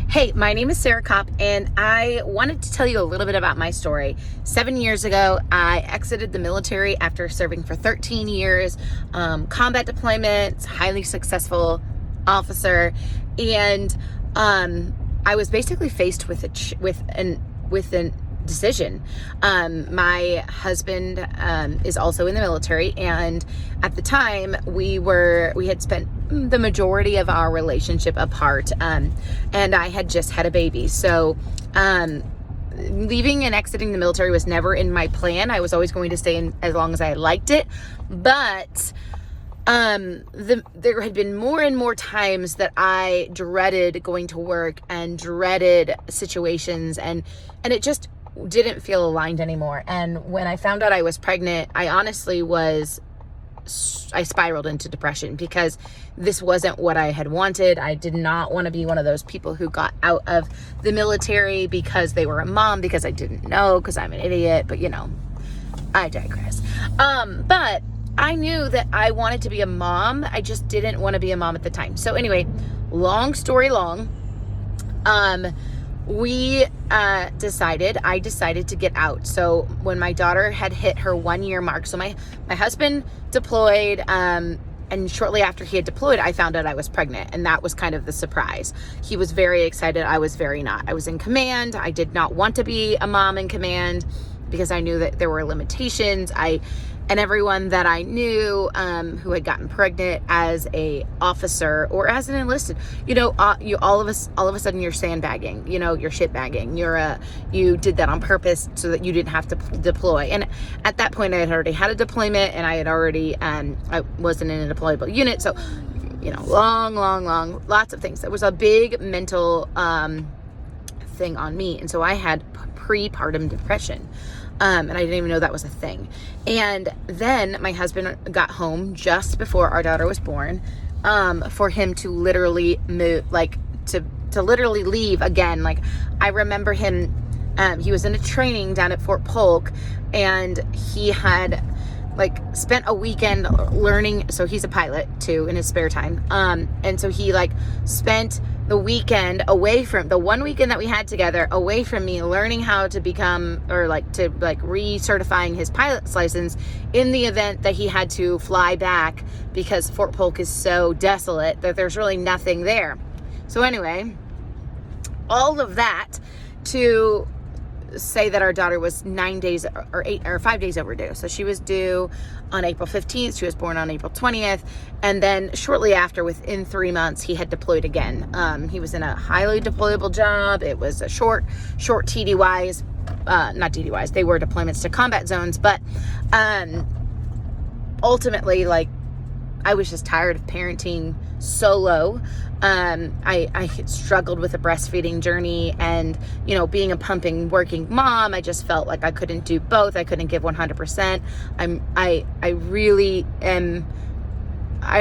Hey, my name is Sarah Kopp, and I wanted to tell you a little bit about my story. 7 years ago, I exited the military after serving for 13 years, combat deployments, highly successful officer, and I was basically faced with an decision. My husband is also in the military, and at the time we had spent the majority of our relationship apart, and I had just had a baby. So leaving and exiting the military was never in my plan. I was always going to stay in as long as I liked it, but there had been more and more times that I dreaded going to work and dreaded situations, and it just didn't feel aligned anymore. And when I found out I was pregnant, I spiraled into depression because this wasn't what I had wanted. I did not want to be one of those people who got out of the military because they were a mom, because I didn't know, because I'm an idiot, but I digress. But I knew that I wanted to be a mom. I just didn't want to be a mom at the time. So anyway, long story long, I decided to get out. So when my daughter had hit her 1 year mark, so my husband deployed, and shortly after he had deployed, I found out I was pregnant, and that was kind of the surprise. He was very excited. I was very not. I was in command. I did not want to be a mom in command because I knew that there were limitations. And everyone that I knew who had gotten pregnant as a officer or as an enlisted, all of a sudden you're sandbagging, you're shitbagging. You did that on purpose so that you didn't have to deploy. And at that point, I had already had a deployment, and I had already I wasn't in a deployable unit. So, long, lots of things. There was a big mental thing on me, and so I had prepartum depression. And I didn't even know that was a thing. And then my husband got home just before our daughter was born, for him to literally move, to literally leave again. Like, I remember him, he was in a training down at Fort Polk, and he had spent a weekend learning. So he's a pilot too in his spare time. And so he spent the weekend away from the one weekend that we had together, away from me, learning how to become, or recertifying his pilot's license, in the event that he had to fly back because Fort Polk is so desolate that there's really nothing there. So anyway, all of that to say that our daughter was 9 days or 5 days overdue. So she was due on April 15th. She was born on April 20th. And then shortly after, within 3 months, he had deployed again. He was in a highly deployable job. It was a short TDYs, not DDYs. They were deployments to combat zones. But ultimately, I was just tired of parenting solo. I struggled with a breastfeeding journey, and being a pumping working mom, I just felt like I couldn't do both. I couldn't give 100%. I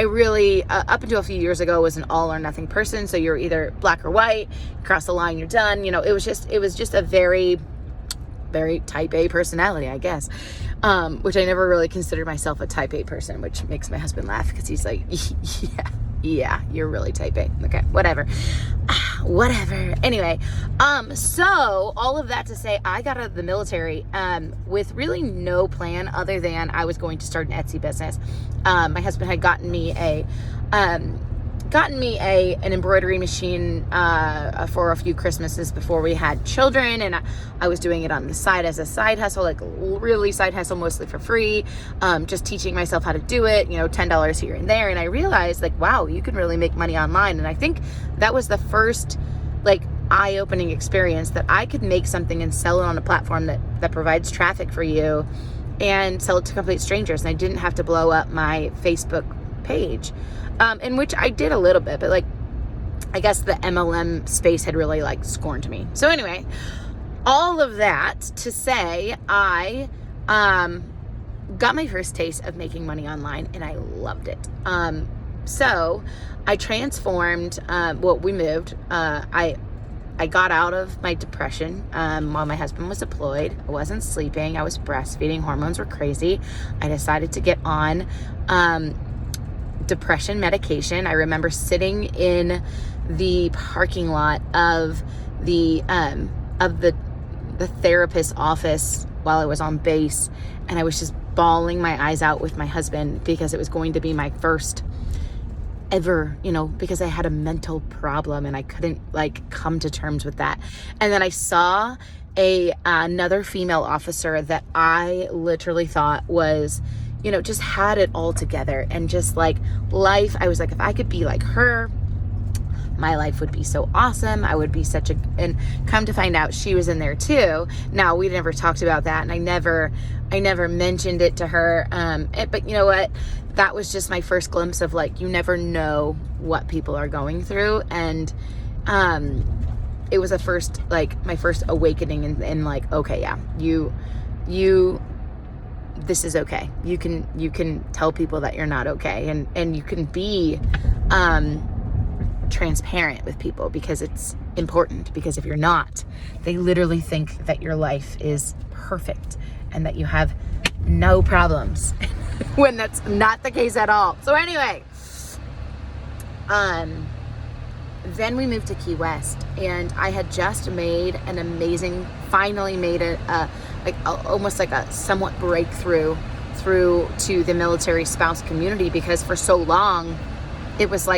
really up until a few years ago, was an all or nothing person. So you're either black or white. You cross the line, you're done. It was just a very, very type A personality, I guess. Which I never really considered myself a type A person, which makes my husband laugh because he's like, yeah, you're really type A. Okay, whatever. Anyway, so all of that to say, I got out of the military with really no plan other than I was going to start an Etsy business. My husband had gotten me an embroidery machine for a few Christmases before we had children, and I was doing it on the side as a side hustle, really side hustle, mostly for free, just teaching myself how to do it, $10 here and there. And I realized, wow, you can really make money online. And I think that was the first eye-opening experience that I could make something and sell it on a platform that provides traffic for you, and sell it to complete strangers. And I didn't have to blow up my Facebook page, in which I did a little bit, but I guess the MLM space had really scorned me. So anyway, all of that to say, I got my first taste of making money online, and I loved it. So I transformed. We moved. I got out of my depression while my husband was deployed. I wasn't sleeping. I was breastfeeding. Hormones were crazy. I decided to get on depression medication. I remember sitting in the parking lot of the therapist's office while I was on base, and I was just bawling my eyes out with my husband because it was going to be my first ever, because I had a mental problem and I couldn't come to terms with that. And then I saw another female officer that I literally thought was, just had it all together, and just life. I was like, if I could be like her, my life would be so awesome. I would be and come to find out she was in there too. Now, we never talked about that, and I never mentioned it to her. But you know what? That was just my first glimpse of you never know what people are going through. And, it was my first awakening in okay, yeah, you, this is okay. You can tell people that you're not okay, and you can be, transparent with people, because it's important. Because if you're not, they literally think that your life is perfect and that you have no problems when that's not the case at all. So anyway, then we moved to Key West, and I had just finally made almost like a somewhat breakthrough through to the military spouse community, because for so long it was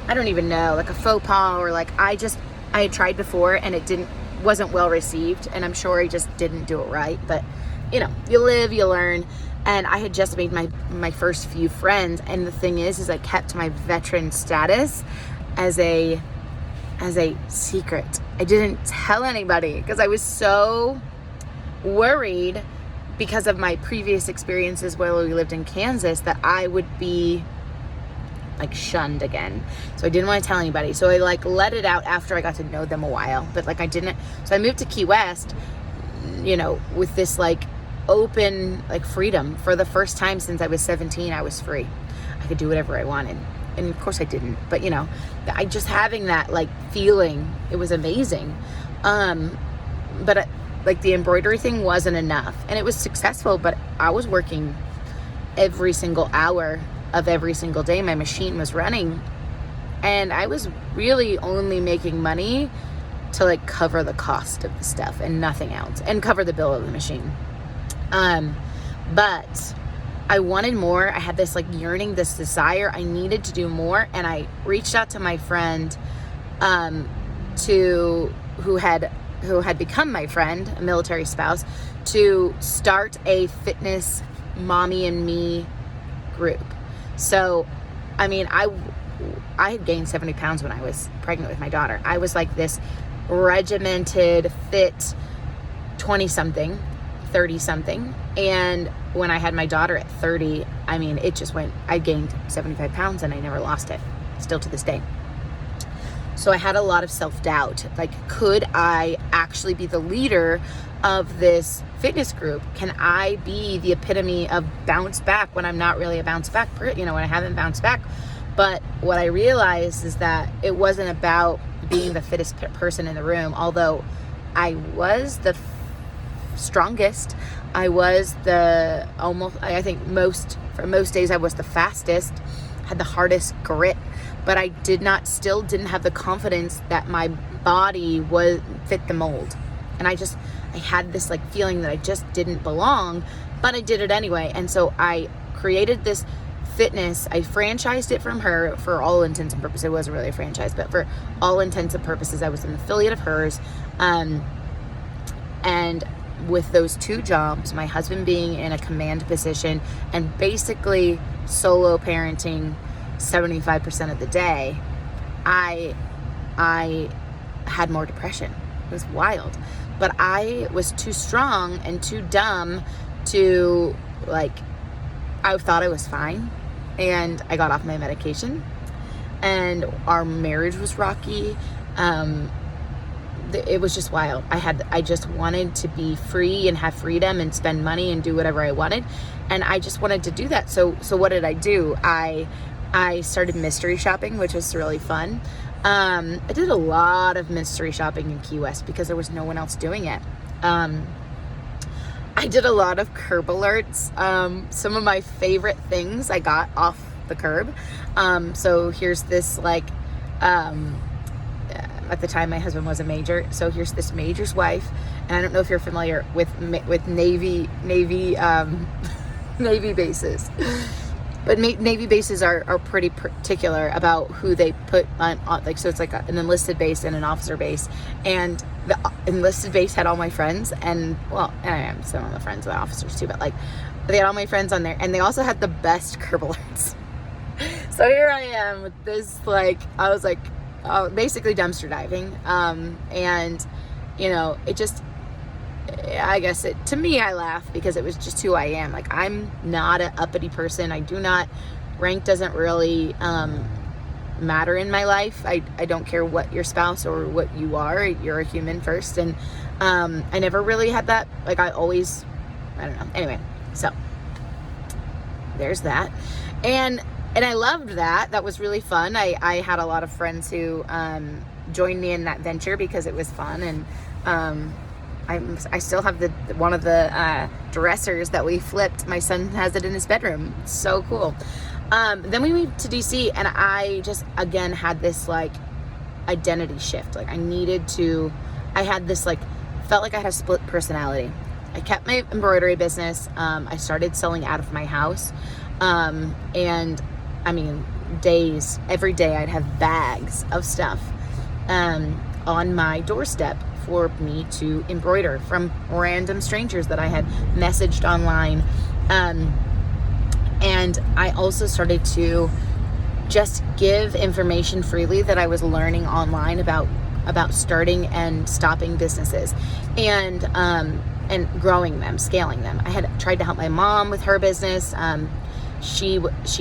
I don't even know, a faux pas, or I had tried before and it wasn't well received, and I'm sure I just didn't do it right. But you live, you learn. And I had just made my first few friends, and the thing is I kept my veteran status as a secret. I didn't tell anybody because I was so worried, because of my previous experiences while we lived in Kansas, that I would be shunned again. So I didn't want to tell anybody. So I let it out after I got to know them a while. But I didn't. So I moved to Key West, with this open freedom. For the first time since I was 17, I was free. I could do whatever I wanted. And of course I didn't. But I just having that feeling, it was amazing. But the embroidery thing wasn't enough. And it was successful, but I was working every single hour of every single day. My machine was running, and I was really only making money to cover the cost of the stuff and nothing else, and cover the bill of the machine. But I wanted more. I had this yearning, this desire. I needed to do more, and I reached out to my friend, who had become my friend, a military spouse, to start a fitness mommy and me group. So, I had gained 70 pounds when I was pregnant with my daughter. I was this regimented, fit 20-something, 30-something. And when I had my daughter at 30, it just went, I gained 75 pounds and I never lost it, still to this day. So I had a lot of self-doubt. Could I actually be the leader of this fitness group? Can I be the epitome of bounce back when I'm not really a bounce back, when I haven't bounced back? But what I realized is that it wasn't about being the fittest person in the room, although I was the strongest. I was I think for most days I was the fastest, had the hardest grit, but I still didn't have the confidence that my body fit the mold. And I had this feeling that I just didn't belong, but I did it anyway. And so I created this fitness. I franchised it from her for all intents and purposes. It wasn't really a franchise, but for all intents and purposes, I was an affiliate of hers. And with those two jobs, my husband being in a command position and basically solo parenting 75% of the day, I had more depression. It was wild. But I was too strong and too dumb to I thought I was fine, and I got off my medication, and our marriage was rocky. It was just wild. I just wanted to be free and have freedom and spend money and do whatever I wanted, and I just wanted to do that. So what did I do? I started mystery shopping, which was really fun. I did a lot of mystery shopping in Key West because there was no one else doing it. I did a lot of curb alerts. Some of my favorite things I got off the curb. So here's this Um, at the time, my husband was a major, so here's this major's wife, and I don't know if you're familiar with Navy Navy bases, but Navy bases are pretty particular about who they put on like, so it's like an enlisted base and an officer base, and the enlisted base had all my friends, and well, and I am some of the friends of the officers too, but like they had all my friends on there, and they also had the best curb alerts. So here I am with this, like, I was like, basically dumpster diving, and you know, it just, I guess to me, I laugh because it was just who I am. Like, I'm not an uppity person. I do not, rank doesn't really matter in my life. I don't care what your spouse or what you are. You're a human first, and I never really had that. Like, I don't know. Anyway, so there's that, and I loved that. That was really fun. I had a lot of friends who joined me in that venture because it was fun, and I still have one of the dressers that we flipped. My son has it in his bedroom. It's so cool. Then we moved to DC, and I just, again, had this like identity shift. Like, I had this like, felt like I had a split personality. I kept my embroidery business. I started selling out of my house. And I mean, every day I'd have bags of stuff on my doorstep for me to embroider from random strangers that I had messaged online. And I also started to just give information freely that I was learning online about starting and stopping businesses, and growing them, scaling them. I had tried to help my mom with her business. She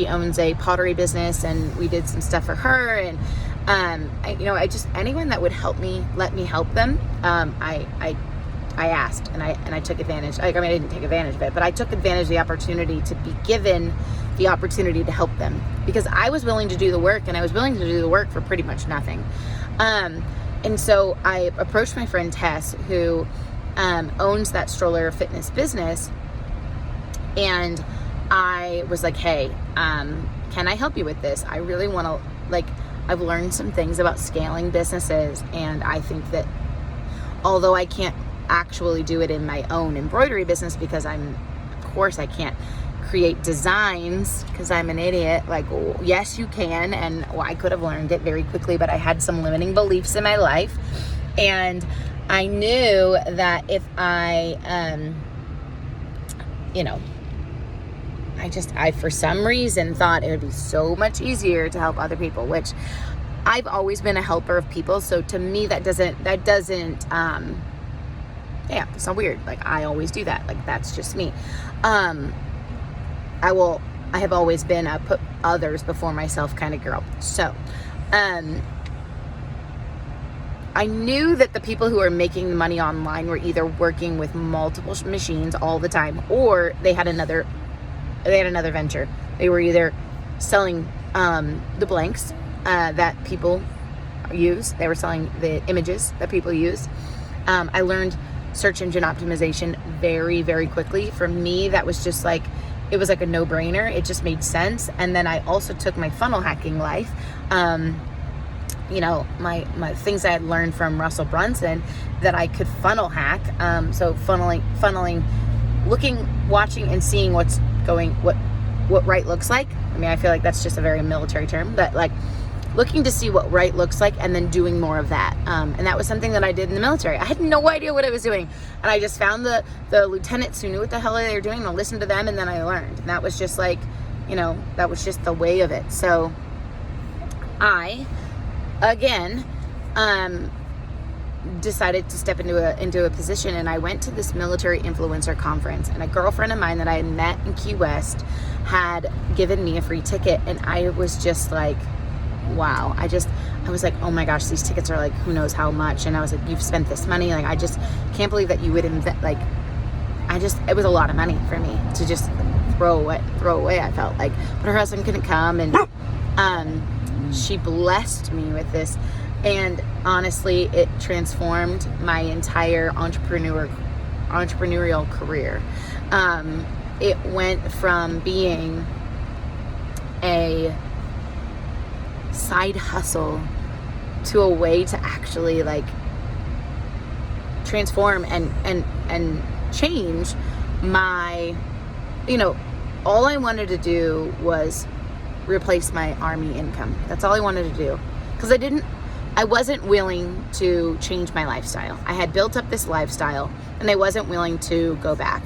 owns a pottery business, and we did some stuff for her, and I just, anyone that would help me, let me help them. I asked, and I took advantage. Like, I mean, I didn't take advantage of it, but I took advantage of the opportunity to be given the opportunity to help them, because I was willing to do the work, and I was willing to do the work for pretty much nothing. And so I approached my friend Tess, who owns that stroller fitness business, and I was like, hey, can I help you with this? I really want to, like, I've learned some things about scaling businesses, and I think that although I can't actually do it in my own embroidery business, because of course I can't create designs because I'm an idiot. Like, yes, you can, and I could have learned it very quickly, but I had some limiting beliefs in my life, and I knew that if I, I for some reason thought it would be so much easier to help other people, which I've always been a helper of people. So to me, that doesn't, it's not weird. Like, I always do that. Like, that's just me. I have always been a put others before myself kind of girl. So, I knew that the people who are making the money online were either working with multiple machines all the time, or they had another venture. They were either selling the blanks that people use. They were selling the images that people use. I learned search engine optimization very, very quickly. For me, that was just like, it was like a no-brainer. It just made sense. And then I also took my funnel hacking life, my things I had learned from Russell Brunson, that I could funnel hack. So funneling, watching and seeing what right looks like. I mean, I feel like that's just a very military term, but like looking to see what right looks like, and then doing more of that. And that was something that I did in the military. I had no idea what I was doing. And I just found the lieutenants who knew what the hell they were doing, and I listened to them, and then I learned. And that was just like, that was just the way of it. So I, again, decided to step into a position, and I went to this military influencer conference, and a girlfriend of mine that I had met in Key West had given me a free ticket, and I was just like, wow. I was like, oh my gosh, these tickets are like, who knows how much. And I was like, you've spent this money. Like, I just can't believe that you would invest. Like, it was a lot of money for me to just throw away. I felt like, but her husband couldn't come, and she blessed me with this. And honestly, it transformed my entire entrepreneurial career. It went from being a side hustle to a way to actually like transform and change my, all I wanted to do was replace my Army income. That's all I wanted to do. Because I wasn't willing to change my lifestyle. I had built up this lifestyle and I wasn't willing to go back.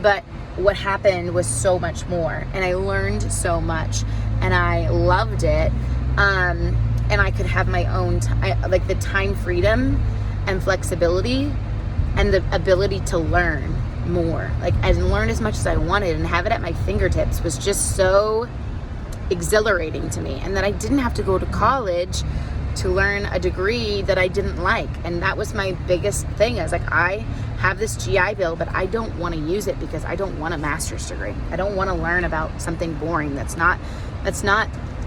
But what happened was so much more, and I learned so much, and I loved it. And I could have my own like the time freedom and flexibility and the ability to learn more, like, and learn as much as I wanted and have it at my fingertips was just so exhilarating to me. And that I didn't have to go to college to learn a degree that I didn't like. And that was my biggest thing. I was like, I have this GI Bill, but I don't want to use it because I don't want a master's degree. I don't want to learn about something boring that's not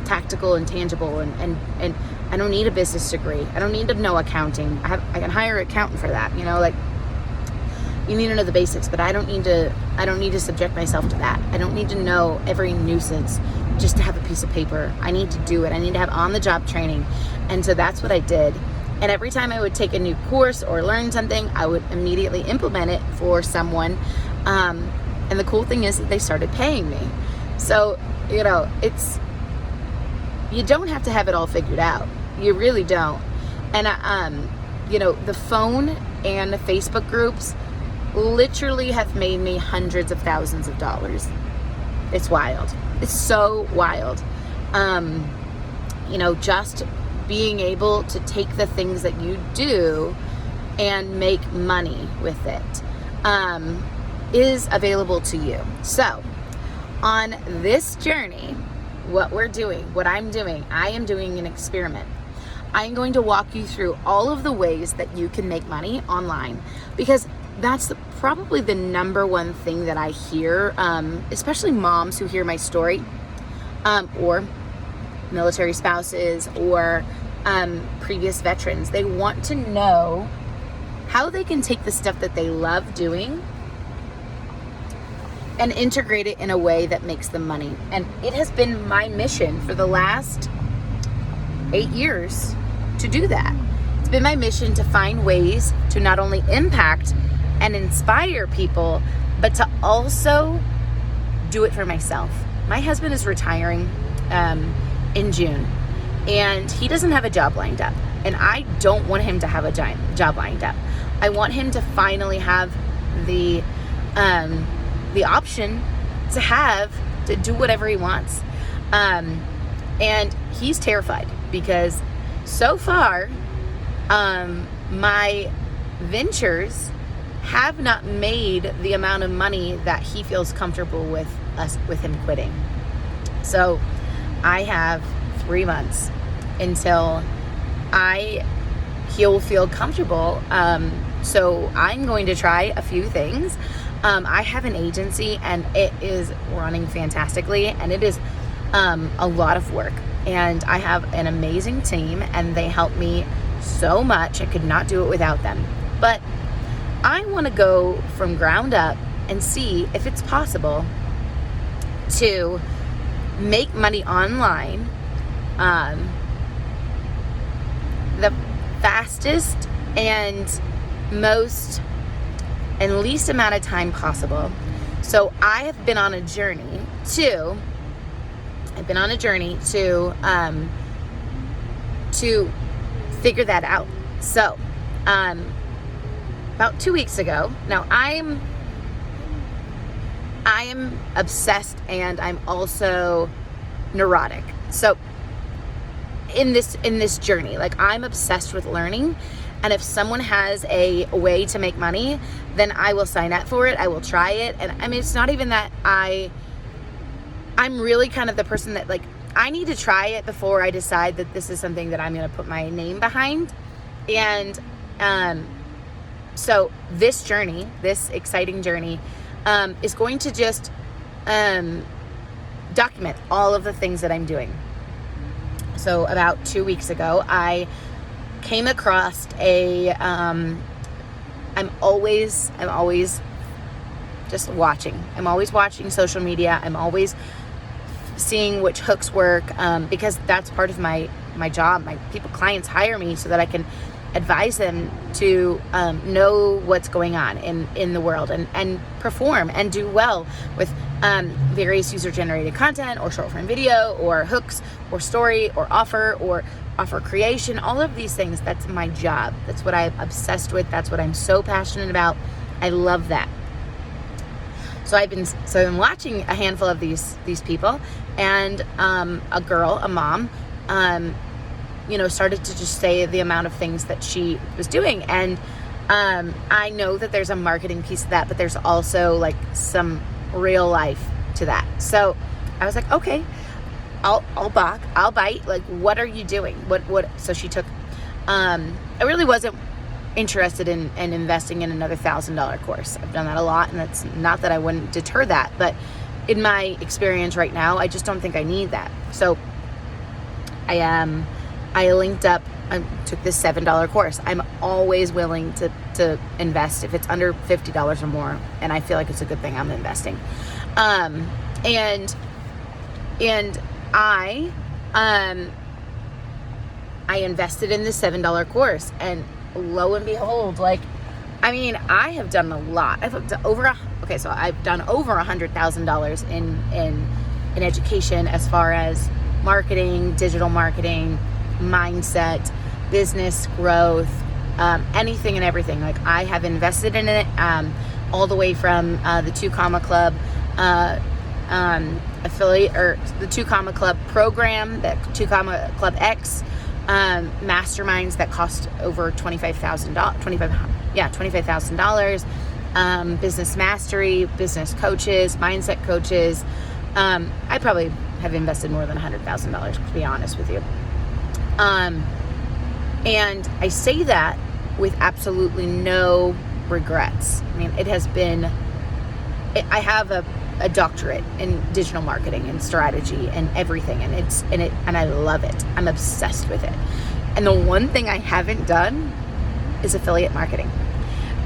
tactical and tangible, and I don't need a business degree. I don't need to know accounting. I can hire an accountant for that. Like, you need to know the basics, but I don't need to subject myself to that. I don't need to know every nuisance just to have a piece of paper. I need to do it. I need to have on-the-job training. And so that's what I did. And every time I would take a new course or learn something, I would immediately implement it for someone. And the cool thing is that they started paying me. So, you don't have to have it all figured out. You really don't. And, the phone and the Facebook groups literally have made me hundreds of thousands of dollars. It's wild. It's so wild. Just being able to take the things that you do and make money with it is available to you. So on this journey, what I'm doing, I am doing an experiment. I'm going to walk you through all of the ways that you can make money online, because that's probably the number one thing that I hear, especially moms who hear my story, or military spouses, or previous veterans. They want to know how they can take the stuff that they love doing and integrate it in a way that makes them money. And it has been my mission for the last 8 years to do that. It's been my mission to find ways to not only impact and inspire people, but to also do it for myself. My husband is retiring in June, and he doesn't have a job lined up. And I don't want him to have a job lined up. I want him to finally have the option to do whatever he wants. And he's terrified because so far, my ventures have not made the amount of money that he feels comfortable with him quitting. So I have 3 months until he'll feel comfortable. So I'm going to try a few things. I have an agency and it is running fantastically, and it is a lot of work. And I have an amazing team and they help me so much. I could not do it without them. But I want to go from ground up and see if it's possible to make money online the fastest and most and least amount of time possible. So I have been on a journey to figure that out. So about 2 weeks ago, now I am obsessed and I'm also neurotic. So in this journey, like, I'm obsessed with learning, and if someone has a way to make money, then I will sign up for it. I will try it. And I mean, it's not even that I'm really kind of the person that, like, I need to try it before I decide that this is something that I'm going to put my name behind. And so this journey, this exciting journey, is going to just document all of the things that I'm doing. So about 2 weeks ago, I came across I'm always just watching. I'm always watching social media. I'm always seeing which hooks work, because that's part of my job. Clients hire me so that I can advise them to know what's going on in the world, and perform and do well with various user-generated content, or short-form video, or hooks, or story, or offer creation. All of these things, that's my job. That's what I'm obsessed with. That's what I'm so passionate about. I love that. So I've been watching a handful of these people, and a mom, started to just say the amount of things that she was doing. And I know that there's a marketing piece of that, but there's also like some real life to that. So I was like, okay, I'll bite. Like, what are you doing? What? So she took, I really wasn't interested in investing in another $1,000 course. I've done that a lot, and that's not that I wouldn't deter that, but in my experience right now, I just don't think I need that. So I linked up, I took this $7 course. I'm always willing to invest if it's under $50 or more, and I feel like it's a good thing I'm investing. And I invested in this $7 course, and lo and behold, I have done a lot. I've done over $100,000 in education, as far as marketing, digital marketing, mindset, business growth, anything and everything. Like, I have invested in it, all the way from the 2 Comma Club affiliate, or the 2 Comma Club program, the 2 Comma Club X masterminds that cost over $25,000, business mastery, business coaches, mindset coaches. I probably have invested more than $100,000, to be honest with you. And I say that with absolutely no regrets. I mean, I have a doctorate in digital marketing and strategy and everything, and I love it. I'm obsessed with it. And the one thing I haven't done is affiliate marketing.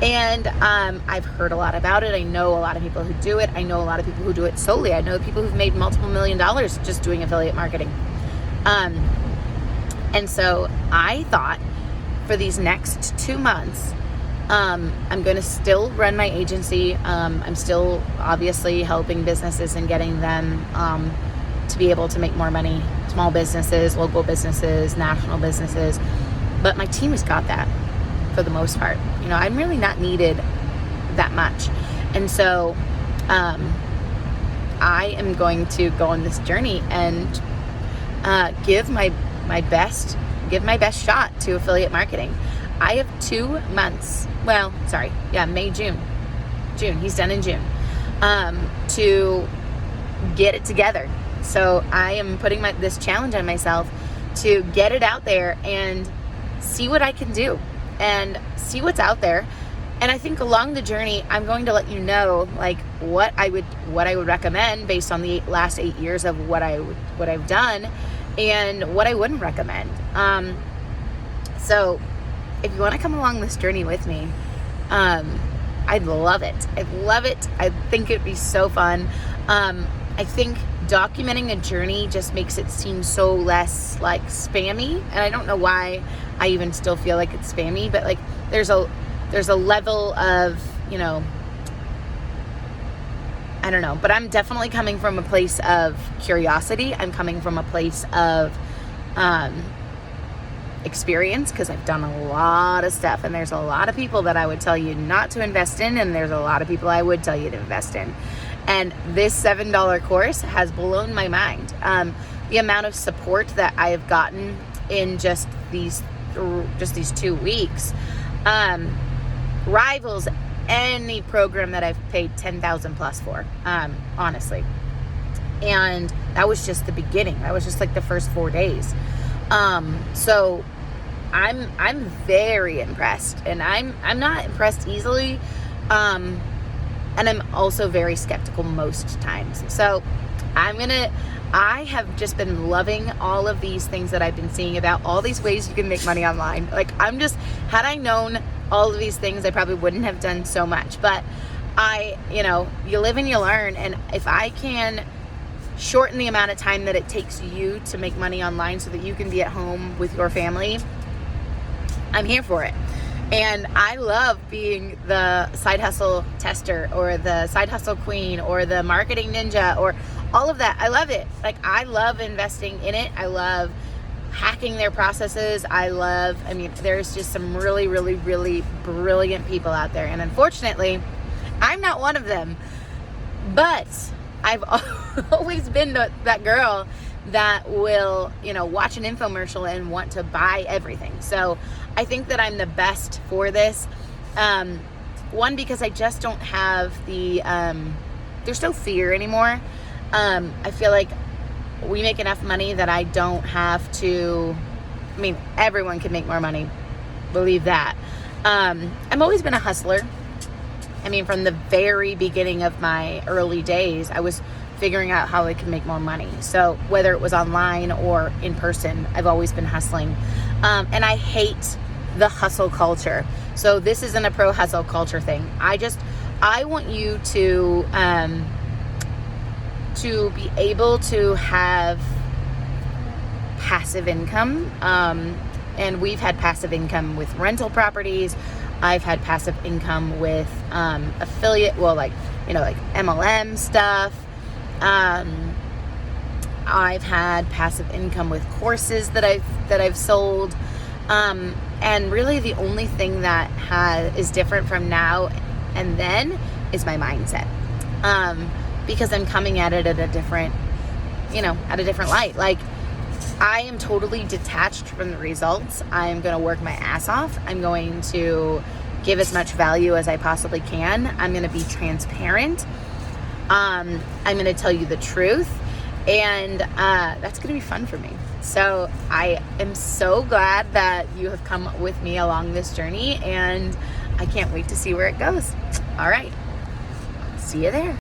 And I've heard a lot about it. I know a lot of people who do it. I know a lot of people who do it solely. I know people who've made multiple $1 million just doing affiliate marketing. And so I thought, for these next 2 months, I'm going to still run my agency. I'm still obviously helping businesses and getting them to be able to make more money. Small businesses, local businesses, national businesses. But my team has got that for the most part. I'm really not needed that much. And so I am going to go on this journey and give my best shot to affiliate marketing. I have 2 months. May, June. He's done in June. To get it together. So I am putting this challenge on myself to get it out there and see what I can do and see what's out there. And I think along the journey, I'm going to let you know, what I would recommend based on the last 8 years of what I've done, and what I wouldn't recommend. So if you want to come along this journey with me, I'd love it. I think it'd be so fun. I think documenting a journey just makes it seem so less spammy, and I don't know why I even still feel like it's spammy, but there's a level of, I don't know, but I'm definitely coming from a place of curiosity. I'm coming from a place of experience, because I've done a lot of stuff, and there's a lot of people that I would tell you not to invest in, and there's a lot of people I would tell you to invest in. And this $7 course has blown my mind. The amount of support that I have gotten in just these 2 weeks rivals any program that I've paid $10,000 plus for, honestly. And that was just the beginning. That was just the first 4 days. So I'm very impressed, and I'm not impressed easily. And I'm also very skeptical most times. So I have just been loving all of these things that I've been seeing about all these ways you can make money online. Had I known all of these things, I probably wouldn't have done so much. But you live and you learn. And if I can shorten the amount of time that it takes you to make money online so that you can be at home with your family, I'm here for it. And I love being the side hustle tester or the side hustle queen or the marketing ninja or all of that. I love it. Like, I love investing in it. I love hacking their processes. I mean, there's just some really, really, really brilliant people out there. And unfortunately, I'm not one of them. But I've always been that girl that will, watch an infomercial and want to buy everything. So I think that I'm the best for this. One, because I just don't have there's no fear anymore. I feel like we make enough money that I don't have to, everyone can make more money. Believe that. I've always been a hustler. From the very beginning of my early days, I was figuring out how I could make more money. So whether it was online or in person, I've always been hustling. And I hate the hustle culture. So this isn't a pro hustle culture thing. I want you to be able to have passive income. And we've had passive income with rental properties. I've had passive income with affiliate, like MLM stuff. I've had passive income with courses that I've sold. And really the only thing that is different from now and then is my mindset. Because I'm coming at it at a different light. Like, I am totally detached from the results. I'm going to work my ass off. I'm going to give as much value as I possibly can. I'm going to be transparent. I'm going to tell you the truth. And that's going to be fun for me. So I am so glad that you have come with me along this journey. And I can't wait to see where it goes. All right. See you there.